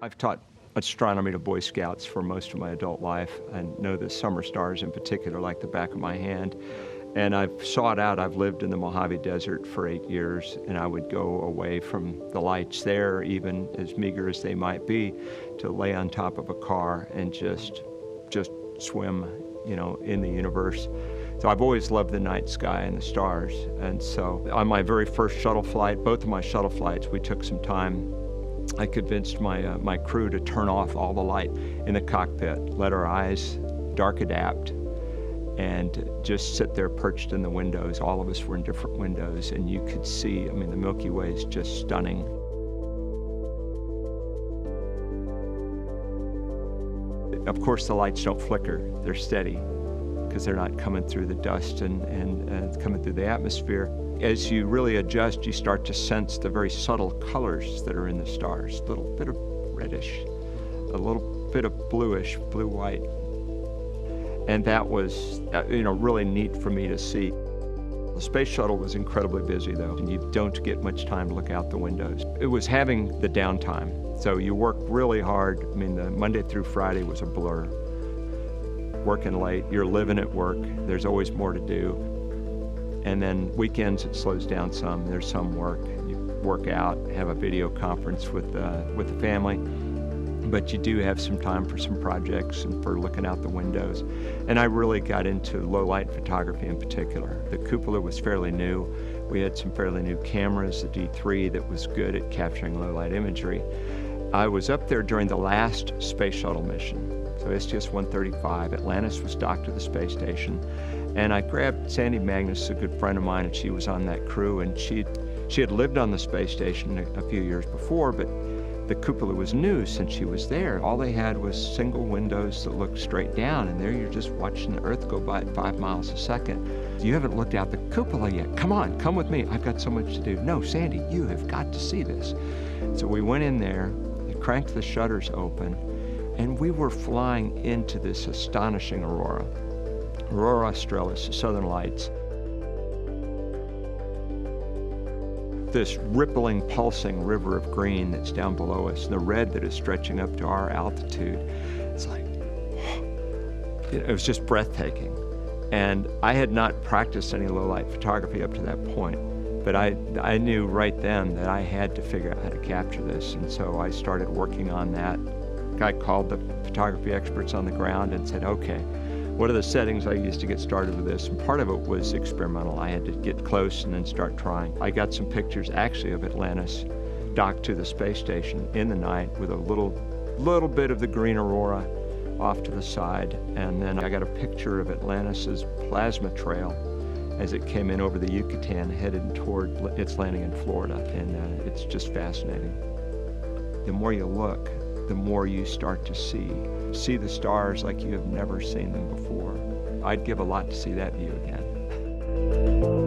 I've taught astronomy to Boy Scouts for most of my adult life and know the summer stars in particular like the back of my hand. And I've sought out, I've lived in the Mojave Desert for 8 years, and I would go away from the lights there, even as meager as they might be, to lay on top of a car and just swim, in the universe. So I've always loved the night sky and the stars. And so on my very first shuttle flight, both of my shuttle flights, we took some time. I convinced my crew to turn off all the light in the cockpit, let our eyes dark adapt, and just sit there perched in the windows. All of us were in different windows, and you could see, the Milky Way is just stunning. Of course, the lights don't flicker, they're steady, because they're not coming through the dust and coming through the atmosphere. As you really adjust, you start to sense the very subtle colors that are in the stars. A little bit of reddish, a little bit of bluish, blue-white. And that was, really neat for me to see. The space shuttle was incredibly busy, though, and you don't get much time to look out the windows. It was having the downtime. So you work really hard. The Monday through Friday was a blur. Working late, you're living at work, there's always more to do. And then weekends it slows down some, there's some work. You work out, have a video conference with the family, but you do have some time for some projects and for looking out the windows. And I really got into low light photography in particular. The cupola was fairly new. We had some fairly new cameras, the D3 that was good at capturing low light imagery. I was up there during the last space shuttle mission. So STS-135, Atlantis was docked to the space station, and I grabbed Sandy Magnus, a good friend of mine, and she was on that crew, and she had lived on the space station a few years before, but the cupola was new since she was there. All they had was single windows that looked straight down, and there you're just watching the Earth go by at 5 miles a second. You haven't looked out the cupola yet. Come on, come with me. I've got so much to do. No, Sandy, you have got to see this. So we went in there, cranked the shutters open, and we were flying into this astonishing aurora. Aurora Australis, the Southern Lights. This rippling, pulsing river of green that's down below us, the red that is stretching up to our altitude. It's like, it was just breathtaking. And I had not practiced any low light photography up to that point, but I knew right then that I had to figure out how to capture this, and so I started working on that. I called the photography experts on the ground and said, okay, what are the settings I used to get started with this? And part of it was experimental. I had to get close and then start trying. I got some pictures actually of Atlantis docked to the space station in the night with a little bit of the green aurora off to the side. And then I got a picture of Atlantis's plasma trail as it came in over the Yucatan headed toward its landing in Florida. And it's just fascinating. The more you look, the more you start to see the stars like you have never seen them before. I'd give a lot to see that view again.